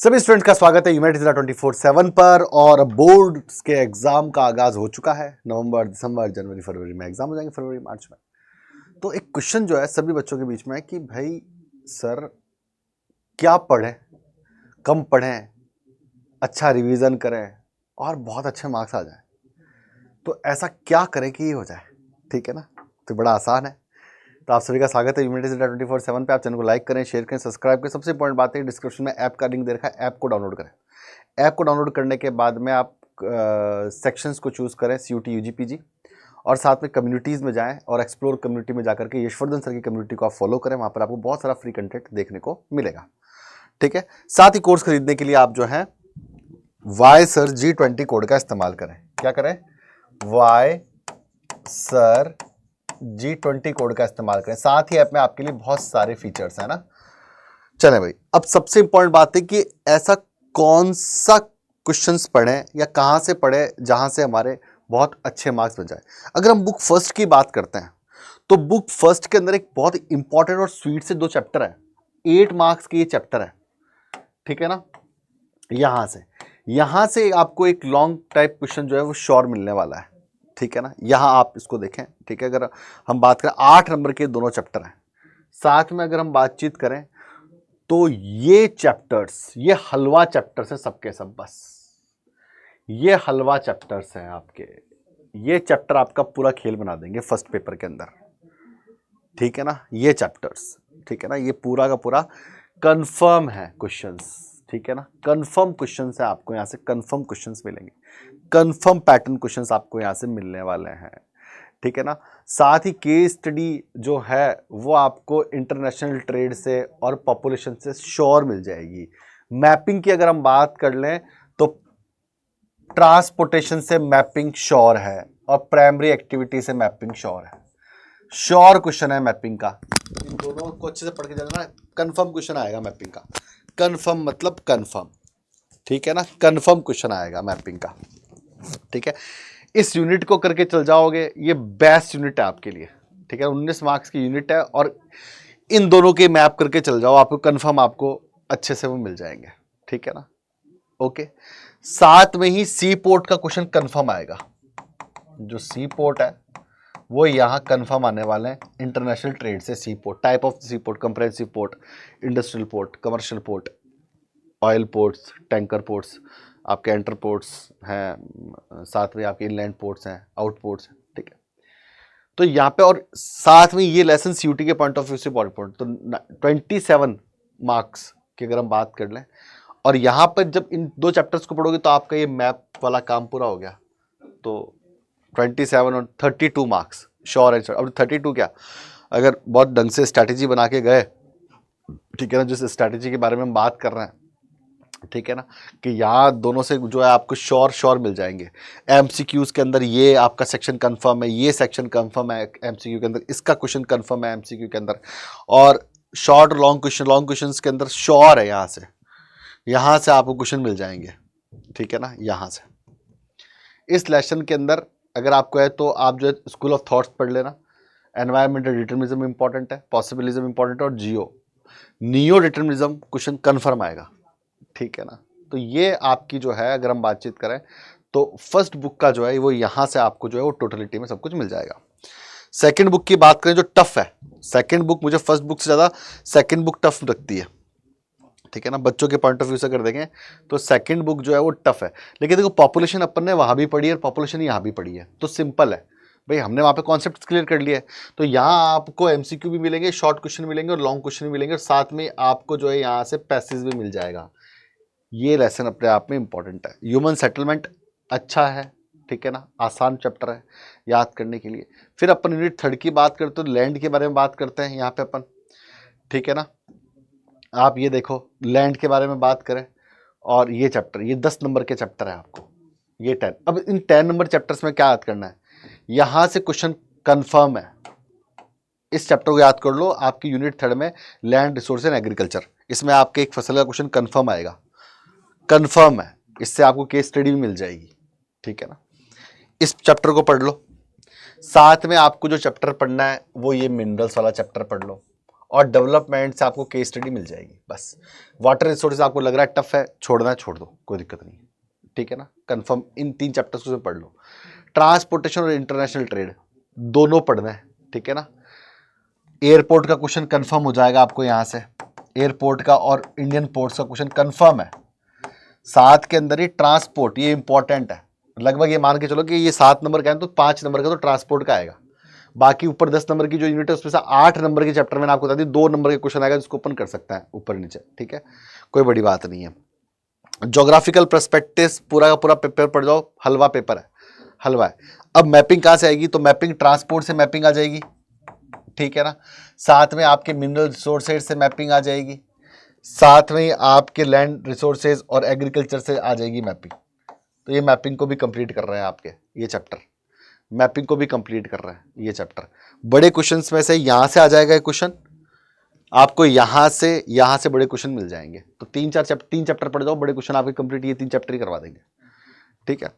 सभी स्टूडेंट्स का स्वागत है ह्यूमैनिटीज 24/7 पर। और बोर्ड के एग्जाम का आगाज हो चुका है। नवंबर, दिसंबर, जनवरी, फरवरी में एग्जाम हो जाएंगे, फरवरी मार्च में। तो एक क्वेश्चन जो है सभी बच्चों के बीच में है कि भाई सर क्या पढ़ें, कम पढ़ें, अच्छा रिवीजन करें और बहुत अच्छे मार्क्स आ जाए। तो ऐसा क्या करें कि ये हो जाए, ठीक है ना। तो बड़ा आसान है। तो आप सभी का स्वागत है ह्यूमैनिटीज 24/7 पे। आप चैनल को लाइक करें, शेयर करें, सब्सक्राइब करें। सबसे इंपॉर्टेंट बात है डिस्क्रिप्शन में ऐप का लिंक दे रखा है, ऐप को डाउनलोड करें। ऐप को डाउनलोड करने के बाद में आप सेक्शंस को चूज करें, CUT UG PG, और साथ में कम्युनिटीज़ में जाएं और एक्सप्लोर कम्युनिटी में जाकर के यशवर्धन सर की कम्युनिटी को आप फॉलो करें। वहाँ पर आपको बहुत सारा फ्री कंटेंट देखने को मिलेगा, ठीक है। साथ ही कोर्स खरीदने के लिए आप जो है वाई सर G20 कोड का इस्तेमाल करें। क्या करें? वाई सर G20 कोड का इस्तेमाल करें। साथ ही ऐप में आपके लिए बहुत सारे फीचर्स हैं ना। चलें भाई, अब सबसे इंपॉर्टेंट बात है कि ऐसा कौन सा क्वेश्चंस पढ़ें या कहां से पढ़ें जहां से हमारे बहुत अच्छे मार्क्स बन जाए। अगर हम बुक फर्स्ट की बात करते हैं तो बुक फर्स्ट के अंदर एक बहुत इंपॉर्टेंट और स्वीट से 2 चैप्टर है। 8 मार्क्स के ये चैप्टर है, ठीक है ना। यहां से आपको एक लॉन्ग टाइप क्वेश्चन जो है वो श्योर मिलने वाला है, ठीक है ना। यहां आप इसको देखें, ठीक है। अगर हम बात करें 8 नंबर के दोनों चैप्टर हैं। साथ में अगर हम बातचीत करें तो ये चैप्टर्स, ये हलवा चैप्टर्स हैं सबके सब। बस ये हलवा चैप्टर्स हैं आपके। ये चैप्टर आपका पूरा खेल बना देंगे फर्स्ट पेपर के अंदर, ठीक है ना। ये चैप्टर्स, ठीक है ना, ये पूरा का पूरा कंफर्म है क्वेश्चंस, ठीक है ना। कंफर्म क्वेश्चंस है, आपको यहां से कंफर्म क्वेश्चंस मिलेंगे। कंफर्म पैटर्न क्वेश्चंस आपको यहां से मिलने वाले हैं, ठीक है ना। साथ ही केस स्टडी जो है वो आपको इंटरनेशनल ट्रेड से और पॉपुलेशन से श्योर मिल जाएगी। मैपिंग की अगर हम बात कर लें तो ट्रांसपोर्टेशन से मैपिंग श्योर है और प्राइमरी एक्टिविटी से मैपिंग श्योर है। श्योर क्वेश्चन है मैपिंग का। इन दोनों को अच्छे से पढ़ के जाना। कंफर्म क्वेश्चन आएगा मैपिंग का। कंफर्म मतलब कंफर्म, ठीक है ना। कंफर्म क्वेश्चन आएगा मैपिंग का, ठीक है। इस यूनिट को करके चल जाओगे, ये बेस्ट यूनिट है आपके लिए, ठीक है। 19 मार्क्स की यूनिट है और इन दोनों के मैप करके चल जाओ, आपको कंफर्म आपको अच्छे से वो मिल जाएंगे, ठीक है ना। ओके। साथ में ही सी पोर्ट का क्वेश्चन कंफर्म आएगा। जो सी पोर्ट है वो यहां कंफर्म आने वाले हैं इंटरनेशनल ट्रेड से। Sea port, type of sea port, comprehensive port, industrial port, commercial port, oil ports, tanker ports, आपके एंटर पोर्ट्स हैं, साथ में आपके इनलैंड पोर्ट्स हैं, आउट पोर्ट्स हैं, ठीक है। तो यहाँ पे और साथ में ये लेसन CUT के पॉइंट ऑफ व्यू से इम्पोर्टेंट। तो 27 मार्क्स की अगर हम बात कर लें और यहाँ पर जब इन 2 चैप्टर्स को पढ़ोगे तो आपका ये मैप वाला काम पूरा हो गया। तो 27 और 32 मार्क्स श्योर है। अब 32 क्या, अगर बहुत ढंग से स्ट्रैटेजी बना के गए, ठीक है ना, जिस स्ट्रैटेजी के बारे में हम बात कर रहे हैं, ठीक है ना, कि यहाँ दोनों से जो है आपको श्योर मिल जाएंगे। MCQs के अंदर ये आपका सेक्शन कंफर्म है, ये सेक्शन कंफर्म है MCQ के अंदर, इसका क्वेश्चन कंफर्म है MCQ के अंदर, और शॉर्ट लॉन्ग क्वेश्चन के अंदर श्योर है। यहाँ से आपको क्वेश्चन मिल जाएंगे, ठीक है ना। यहाँ से इस लेसन के अंदर अगर आपको है तो आप जो है स्कूल ऑफ थॉट्स पढ़ लेना। एनवायरमेंटल डिटर्मिनिज्म इंपॉर्टेंट है, पॉसिबिलिज्म इंपॉर्टेंट है, और नियो डिटर्मिनिज्म क्वेश्चन कंफर्म आएगा, ठीक है ना। तो ये आपकी जो है अगर हम बातचीत करें तो फर्स्ट बुक का जो है वो यहाँ से आपको जो है वो टोटलिटी में सब कुछ मिल जाएगा। सेकंड बुक की बात करें जो टफ है, सेकंड बुक मुझे फर्स्ट बुक से ज़्यादा सेकंड बुक टफ लगती है, ठीक है ना। बच्चों के पॉइंट ऑफ व्यू से अगर देखें तो सेकंड बुक जो है वो टफ है। लेकिन देखो पॉपुलेशन अपन ने वहाँ भी पढ़ी है और पॉपुलेशन यहाँ भी पढ़ी है, तो सिंपल है भाई, हमने वहाँ पे कॉन्सेप्ट क्लियर कर लिए। तो यहाँ आपको MCQ भी मिलेंगे, शॉर्ट क्वेश्चन मिलेंगे और लॉन्ग क्वेश्चन भी मिलेंगे, और साथ में आपको जो है यहाँ से पैसेज भी मिल जाएगा। ये लेसन अपने आप में इंपॉर्टेंट है। ह्यूमन सेटलमेंट अच्छा है, ठीक है ना, आसान चैप्टर है याद करने के लिए। फिर अपन यूनिट 3 की बात करते तो लैंड के बारे में बात करते हैं यहाँ पे अपन, ठीक है ना। आप ये देखो लैंड के बारे में बात करें और ये चैप्टर, ये 10 नंबर के चैप्टर है आपको, ये 10। अब इन 10 नंबर चैप्टर्स में क्या याद करना है, यहाँ से क्वेश्चन कंफर्म है। इस चैप्टर को याद कर लो, आपकी यूनिट 3 में लैंड रिसोर्स एंड एग्रीकल्चर, इसमें आपके एक फसल का क्वेश्चन कंफर्म आएगा, कंफर्म है। इससे आपको केस स्टडी भी मिल जाएगी, ठीक है ना। इस चैप्टर को पढ़ लो। साथ में आपको जो चैप्टर पढ़ना है वो ये मिनरल्स वाला चैप्टर पढ़ लो, और डेवलपमेंट से आपको केस स्टडी मिल जाएगी बस। वाटर रिसोर्सेज आपको लग रहा है टफ है, छोड़ना है छोड़ दो, कोई दिक्कत नहीं, ठीक है ना। कंफर्म इन 3 चैप्टर्स को पढ़ लो। ट्रांसपोर्टेशन और इंटरनेशनल ट्रेड दोनों पढ़ना है, ठीक है ना। एयरपोर्ट का क्वेश्चन कंफर्म हो जाएगा आपको यहाँ से, एयरपोर्ट का और इंडियन पोर्ट्स का क्वेश्चन कंफर्म है। 7 के अंदर ही ट्रांसपोर्ट, ये इंपॉर्टेंट है, लगभग ये मान के चलो कि ये 7 नंबर का है तो 5 नंबर का तो ट्रांसपोर्ट का आएगा। बाकी ऊपर 10 नंबर की जो यूनिट है उसमें से 8 नंबर के चैप्टर मैंने आपको बता दी, 2 नंबर के क्वेश्चन आएगा जिसको ओपन कर सकता है ऊपर नीचे, ठीक है, कोई बड़ी बात नहीं है। ज्योग्राफिकल पर्सपेक्टिव पूरा का पूरा पेपर पढ़ जाओ, हलवा पेपर है, हलवा है। अब मैपिंग कहाँ से आएगी, तो मैपिंग ट्रांसपोर्ट से मैपिंग आ जाएगी, ठीक है ना। साथ में आपके मिनरल रिसोर्सेज से मैपिंग आ जाएगी, साथ में आपके लैंड रिसोर्सेज और एग्रीकल्चर से आ जाएगी मैपिंग। तो ये मैपिंग को भी कंप्लीट कर रहे हैं आपके ये चैप्टर, मैपिंग को भी कंप्लीट कर रहे हैं ये चैप्टर। बड़े क्वेश्चंस में से यहाँ से आ जाएगा क्वेश्चन, आपको यहाँ से बड़े क्वेश्चन मिल जाएंगे। तो 3 चैप्टर पढ़ जाओ, बड़े क्वेश्चन आपके कंप्लीट ये 3 चैप्टर ही करवा देंगे, ठीक है।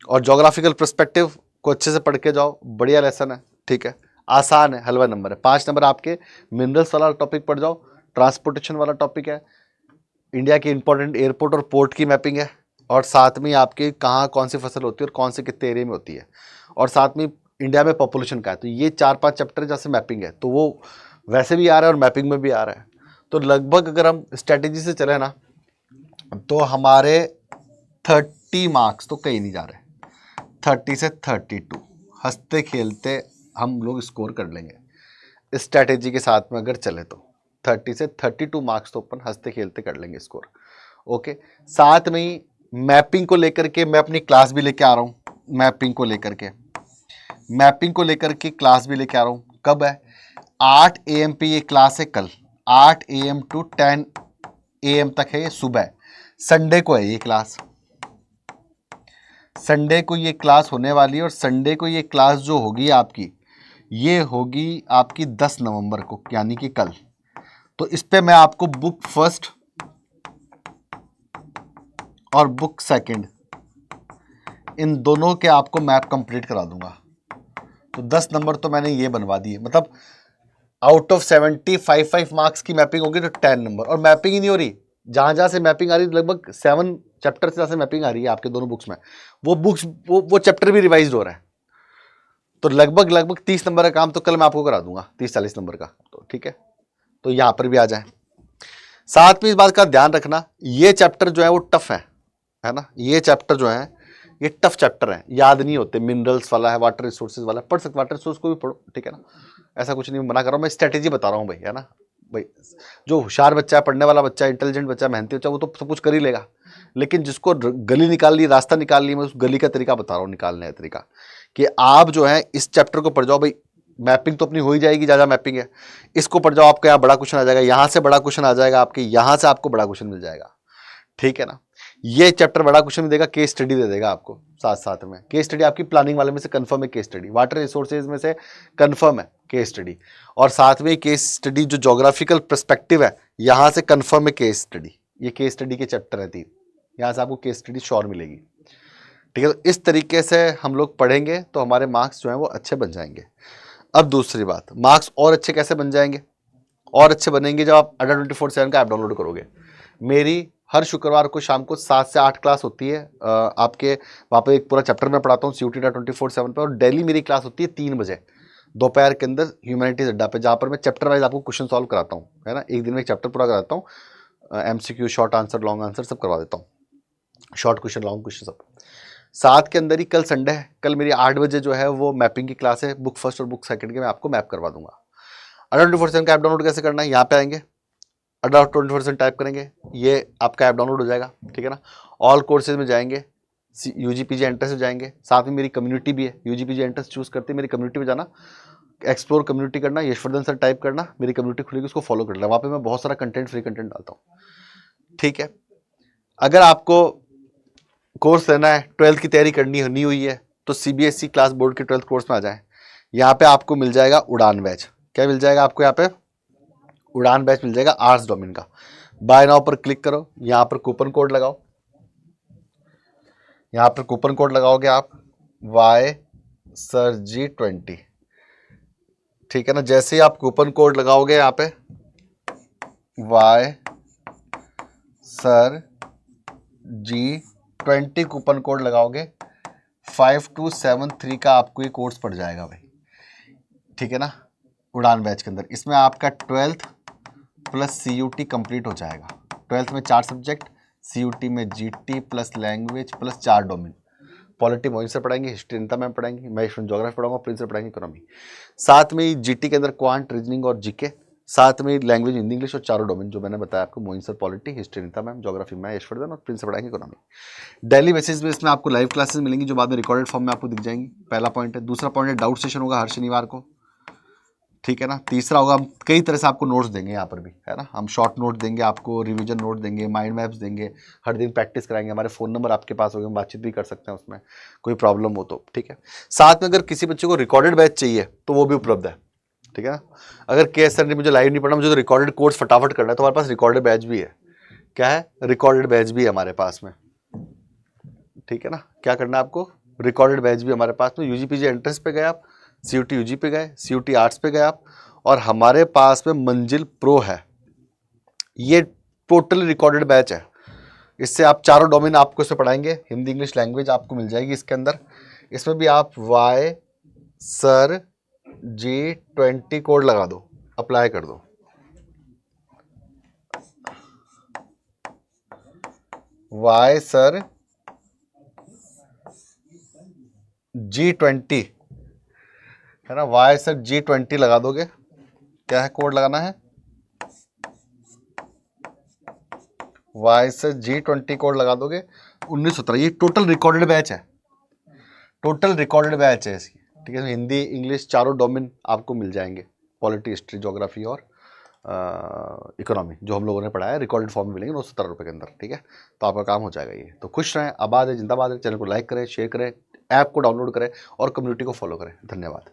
और ज्योग्राफिकल पर्सपेक्टिव को अच्छे से पढ़ के जाओ, बढ़िया लेसन है, ठीक है, आसान है, हलवा नंबर है। 5 नंबर आपके मिनरल्स वाला टॉपिक पढ़ जाओ, ट्रांसपोर्टेशन वाला टॉपिक है, इंडिया के इंपॉर्टेंट एयरपोर्ट और पोर्ट की मैपिंग है, और साथ में आपके कहाँ कौन सी फसल होती है और कौन से कितने एरिया में होती है, और साथ में इंडिया में पॉपुलेशन का है। तो ये 4-5 चैप्टर जैसे मैपिंग है, तो वो वैसे भी आ रहा है और मैपिंग में भी आ रहा है। तो लगभग अगर हम स्ट्रैटेजी से चले ना तो हमारे 30 मार्क्स तो कहीं नहीं जा रहे, 30 से 32 हंसते खेलते हम लोग स्कोर कर लेंगे स्ट्रैटेजी के साथ में अगर चले तो 30 से 32 मार्क्स तो अपन हंसते खेलते कर लेंगे स्कोर, ओके। साथ में ही मैपिंग को लेकर के मैं अपनी क्लास भी लेके आ रहा हूँ, मैपिंग को लेकर के क्लास भी लेके आ रहा हूँ। कब है, 8 AM पे ये क्लास है, कल 8 AM टू 10 AM तक है ये सुबह। संडे को है ये क्लास, संडे को ये क्लास होने वाली है, और संडे को ये क्लास जो होगी आपकी, ये होगी आपकी 10 नवंबर को, यानी कि कल। तो इस पे मैं आपको बुक फर्स्ट और बुक सेकंड इन दोनों के आपको मैप कंप्लीट करा दूंगा। तो 10 नंबर तो मैंने ये बनवा दिए, मतलब आउट ऑफ 75 मार्क्स की मैपिंग होगी तो 10 नंबर। और मैपिंग ही नहीं हो रही, जहाँ से मैपिंग आ रही, लगभग 7 चैप्टर से जहाँ से मैपिंग आ रही है आपके दोनों बुक्स में, वो चैप्टर भी रिवाइज हो रहा है। तो लगभग 30 नंबर का काम तो कल मैं आपको करा दूंगा, 30-40 नंबर का, तो ठीक है। तो यहाँ पर भी आ जाए। साथ में इस बात का ध्यान रखना, ये चैप्टर जो है वो टफ है ना, ये चैप्टर जो है ये टफ चैप्टर है, याद नहीं होते। मिनरल्स वाला है, वाटर रिसोर्सेज वाला, पढ़ सकते, वाटर रिसोर्स को भी पढ़ो, ठीक है ना, ऐसा कुछ नहीं मना कर रहा हूँ, मैं स्ट्रेटेजी बता रहा हूँ भाई, है ना भाई। जो होशियार बच्चा है, पढ़ने वाला बच्चा है, इंटेलिजेंट बच्चा, मेहनती बच्चा, वो तो सब कुछ कर ही लेगा। लेकिन जिसको गली निकाल ली, रास्ता निकाल ली, मैं उस गली का तरीका बता रहा हूँ, निकालने का तरीका, कि आप जो है इस चैप्टर को पढ़ जाओ भाई। मैपिंग तो अपनी हो ही जाएगी, ज़्यादा मैपिंग है, इसको पढ़ जाओ, आपके यहाँ बड़ा क्वेश्चन आ जाएगा, यहाँ से बड़ा क्वेश्चन आ जाएगा, आपके यहाँ से आपको बड़ा क्वेश्चन मिल जाएगा, ठीक है ना। ये चैप्टर बड़ा क्वेश्चन देगा, केस स्टडी दे देगा आपको साथ साथ में। केस स्टडी आपकी प्लानिंग वाले में से कंफर्म है, केस स्टडी वाटर रिसोर्सेज में से कंफर्म है केस स्टडी, और साथ में केस स्टडी जो ज्योग्राफिकल पर्सपेक्टिव है यहाँ से कंफर्म है केस स्टडी। ये केस स्टडी के चैप्टर है 3, यहाँ से आपको केस स्टडी श्योर मिलेगी, ठीक है। तो इस तरीके से हम लोग पढ़ेंगे तो हमारे मार्क्स जो हैं वो अच्छे बन जाएंगे। अब दूसरी बात, मार्क्स और अच्छे कैसे बन जाएंगे, और अच्छे बनेंगे जब आप अड्डा 24/7 का ऐप डाउनलोड करोगे। मेरी हर शुक्रवार को शाम को 7 से 8 क्लास होती है, आपके वहाँ पे एक पूरा चैप्टर मैं पढ़ाता हूँ CUT.24/7 पे, और डेली मेरी क्लास होती है 3 बजे दोपहर के अंदर ह्यूमैनिटीज अड्डा पे, जहाँ पर मैं चैप्टर वाइज आपको क्वेश्चन सॉल्व कराता हूँ, है ना। एक दिन में एक चैप्टर पूरा कराता हूँ, MCQ, short answer, long answer सब करवा देता हूँ, शॉर्ट क्वेश्चन, लॉन्ग क्वेश्चन सब। 7 के अंदर ही कल संडे है, कल मेरी 8 बजे जो है वो मैपिंग की क्लास है, बुक फर्स्ट और बुक सेकंड के मैं आपको मैप करवा दूंगा। अड्डा 24/7 का ऐप डाउनलोड कैसे करना है, यहाँ पे आएंगे, अड्डा 24/7 टाइप करेंगे, ये आपका ऐप डाउनलोड हो जाएगा, ठीक है ना। ऑल कोर्सेज में जाएंगे, UGPG एंट्रेंस में जाएंगे, साथ में मेरी कम्युनिटी भी है, UGPG एंट्रेंस चूज करते मेरी कम्युनिटी में जाना, एक्सप्लोर कम्युनिटी करना, यशवर्धन सर टाइप करना, मेरी कम्युनिटी खुलेगी, उसको फॉलो कर लेना। वहाँ पे मैं बहुत सारा कंटेंट, फ्री कंटेंट डालता हूँ, ठीक है। अगर आपको कोर्स लेना है, 12th की तैयारी करनी नहीं हुई है, तो CBSE क्लास बोर्ड के 12th कोर्स में आ जाए। यहाँ पे आपको मिल जाएगा उड़ान बैच, क्या मिल जाएगा आपको यहाँ पे, उड़ान बैच मिल जाएगा आर्ट्स डोमेन का। बाय नाउ पर क्लिक करो, यहाँ पर कूपन कोड लगाओ, यहाँ पर कूपन कोड लगाओगे आप YSIRG20, ठीक है ना। जैसे ही आप कूपन कोड लगाओगे यहाँ पे why sir G20 coupon code लगाओगे 5273 का आपको ये कोर्स पड़ जाएगा भाई, ठीक है ना, उड़ान बैच के अंदर। इसमें आपका 12th प्लस CUT कंप्लीट हो जाएगा। 12th में 4 सब्जेक्ट, CUT में GT plus language plus 4 domain. Polity Moin sir पढ़ाएंगे, हिस्ट्री अनिता मैम पढ़ाएंगे, मैं ज्योग्राफी पढ़ाऊंगा, प्रिंस सर पढ़ाएंगे इकोनॉमी। साथ में GT के अंदर क्वांट, रीजनिंग और जीके, साथ में लैंग्वेज हिंदी इंग्लिश और 4 डोमेन जो मैंने बताया आपको, Moin sir polity, history Anita ma'am, geography मैं यशवर्धन और प्रिंस सर पढ़ाएंगे इकोनॉमी। डेली बेसिस में इसमें आपको लाइव क्लासेस मिलेंगी जो बाद में रिकॉर्डेड फॉर्म में आपको दिख जाएंगी। पहला पॉइंट है। दूसरा पॉइंट है डाउट सेशन होगा हर शनिवार को, ठीक है ना। तीसरा होगा हम कई तरह से आपको नोट्स देंगे यहाँ पर भी, है ना, हम शॉर्ट नोट देंगे आपको, रिवीजन नोट देंगे, माइंड मैप्स देंगे, हर दिन प्रैक्टिस कराएंगे। हमारे फ़ोन नंबर आपके पास होंगे, हम बातचीत भी कर सकते हैं उसमें, कोई प्रॉब्लम हो तो, ठीक है। साथ में अगर किसी बच्चे को रिकॉर्डेड बैच चाहिए तो वो भी उपलब्ध है, ठीक है ना। अगर के सर नहीं मुझे लाइव नहीं पढ़ना, मुझे तो रिकॉर्डेड कोर्स फटाफट करना है, तो हमारे पास रिकॉर्डेड बैच भी है। क्या है? रिकॉर्डेड बैच भी है हमारे पास में, ठीक है ना। क्या करना है आपको? रिकॉर्डेड बैच भी हमारे पास में। UGPG एंट्रेंस पे गए आप, CUT UG पे गए, CUT आर्ट्स पे गए आप, और हमारे पास में मंजिल प्रो है, ये टोटली रिकॉर्डेड बैच है। इससे आप 4 डोमेन आपको इसमें पढ़ाएंगे, हिंदी इंग्लिश लैंग्वेज आपको मिल जाएगी इसके अंदर। इसमें भी आप वाई सर G20 कोड लगा दो, अप्लाई कर दो। वाई सर G20, है ना, वाई सर G20 लगा दोगे। क्या है कोड लगाना है? वाई सर G20 कोड लगा दोगे। 1917, ये टोटल रिकॉर्डेड बैच है, टोटल रिकॉर्डेड बैच है इसकी, ठीक है। हिंदी इंग्लिश 4 डोमेन आपको मिल जाएंगे, पॉलिटी हिस्ट्री ज्योग्राफी और इकोनॉमी जो हम लोगों ने पढ़ाया है, रिकॉर्डेड फॉर्म में मिलेंगे 917 रुपये के अंदर, ठीक है। तो आपका काम हो जाएगा ये। तो खुश रहें, आबाद है, जिंदाबाद है। चैनल को लाइक करें, शेयर करें, ऐप को डाउनलोड करें और कम्युनिटी को फॉलो करें। धन्यवाद।